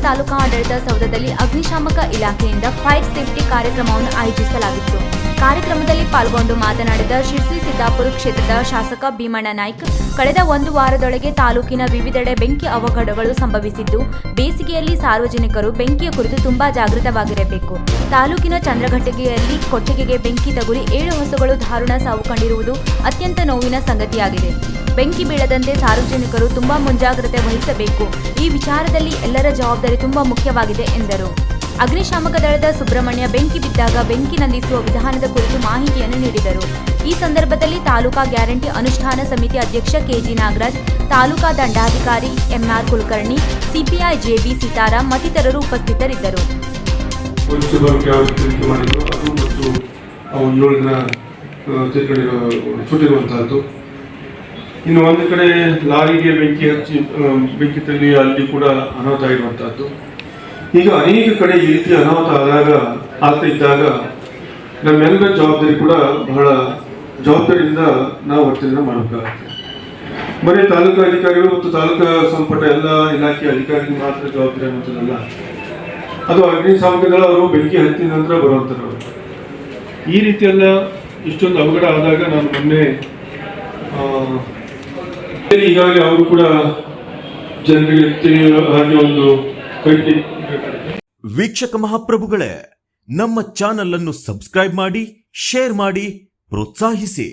ತಾಲೂಕಾ ಆಡಳಿತ ಸೌಧದಲ್ಲಿ ಅಗ್ನಿಶಾಮಕ ಇಲಾಖೆಯಿಂದ ಫೈರ್ ಸೇಫ್ಟಿ ಕಾರ್ಯಕ್ರಮವನ್ನು ಆಯೋಜಿಸಲಾಗಿತ್ತು. ಕಾರ್ಯಕ್ರಮದಲ್ಲಿ ಪಾಲ್ಗೊಂಡು ಮಾತನಾಡಿದ ಶಿರ್ಸಿ ಸಿದ್ದಾಪುರ ಕ್ಷೇತ್ರದ ಶಾಸಕ ಭೀಮಣ್ಣ ನಾಯ್ಕ, ಕಳೆದ ಒಂದು ವಾರದೊಳಗೆ ತಾಲೂಕಿನ ವಿವಿಧೆಡೆ ಬೆಂಕಿ ಅವಘಡಗಳು ಸಂಭವಿಸಿದ್ದು, ಬೇಸಿಗೆಯಲ್ಲಿ ಸಾರ್ವಜನಿಕರು ಬೆಂಕಿಯ ಕುರಿತು ತುಂಬಾ ಜಾಗೃತವಾಗಿರಬೇಕು. ತಾಲೂಕಿನ ಚಂದ್ರಘಟ್ಟಗೆಯಲ್ಲಿ ಕೊಟ್ಟಿಗೆಗೆ ಬೆಂಕಿ ತಗುಲಿ 7 ಹಸುಗಳು ದಾರುಣ ಸಾವು ಕಂಡಿರುವುದು ಅತ್ಯಂತ ನೋವಿನ ಸಂಗತಿಯಾಗಿದೆ. ಬೆಂಕಿ ಬೀಳದಂತೆ ಸಾರ್ವಜನಿಕರು ತುಂಬಾ ಮುಂಜಾಗ್ರತೆ ವಹಿಸಬೇಕು. ಈ ವಿಚಾರದಲ್ಲಿ ಎಲ್ಲರ ಜವಾಬ್ದಾರಿ ತುಂಬಾ ಮುಖ್ಯವಾಗಿದೆ ಎಂದರು. ಅಗ್ನಿಶಾಮಕ ದಳದ ಸುಬ್ರಹ್ಮಣ್ಯ ಬೆಂಕಿ ಬಿದ್ದಾಗ ಬೆಂಕಿ ನಂದಿಸುವ ವಿಧಾನದ ಕುರಿತು ಮಾಹಿತಿಯನ್ನು ನೀಡಿದರು. ಈ ಸಂದರ್ಭದಲ್ಲಿ ತಾಲೂಕಾ ಗ್ಯಾರಂಟಿ ಅನುಷ್ಠಾನ ಸಮಿತಿ ಅಧ್ಯಕ್ಷ ಕೆಜಿ ನಾಗರಾಜ್, ತಾಲೂಕಾ ದಂಡಾಧಿಕಾರಿ MR Kulkarni, CPI JB Sitaram ಮತ್ತಿತರರು ಉಪಸ್ಥಿತರಿದ್ದರು. ಇನ್ನು ಒಂದು ಕಡೆ ಲಾರಿಗೆ ಬೆಂಕಿ ತಳ್ಳಿ ಅಲ್ಲಿ ಕೂಡ ಅನಾಹುತ ಆಗಿರುವಂತಹದ್ದು. ಈಗ ಅನೇಕ ಕಡೆ ಈ ರೀತಿ ಅನಾಹುತ ಆಗ್ತಾ ಇದ್ದಾಗ ನಮ್ಮೆಲ್ಲರ ಜವಾಬ್ದಾರಿ ಕೂಡ ಬಹಳ ಜವಾಬ್ದಾರಿಯಿಂದ ನಾವು ವರ್ತನೆ ಮಾಡಬೇಕಾಗುತ್ತೆ. ಬರೀ ತಾಲೂಕು ಅಧಿಕಾರಿಗಳು ಮತ್ತು ತಾಲೂಕಾ ಸಂಪುಟ ಎಲ್ಲ ಇಲಾಖೆ ಅಧಿಕಾರಿಗಳು ಮಾತ್ರ ಜವಾಬ್ದಾರಿ ಅನ್ನೋದಲ್ಲ, ಅದು ಅಗ್ನಿಶಾಮಕ ದಳ ಅವರು ಬೆಂಕಿ ಹತ್ತಿದ ನಂತರ ಬರುವಂಥದ್ದು. ಈ ರೀತಿಯೆಲ್ಲ ಇಷ್ಟೊಂದು ಅವಘಡ ಆದಾಗ ನಾನು ಮೊನ್ನೆ ಈಗಾಗಲೇ ಅವರು ಕೂಡ ಜನರಿಗೆ ಹಾಗೆ ಒಂದು ಕೈಟಿ. ವೀಕ್ಷಕ ಮಹಾಪ್ರಭುಗಳೇ, ನಮ್ಮ ಚಾನಲ್ ಅನ್ನು ಸಬ್ಸ್ಕ್ರೈಬ್ ಮಾಡಿ, ಶೇರ್ ಮಾಡಿ, ಪ್ರೋತ್ಸಾಹಿಸಿ.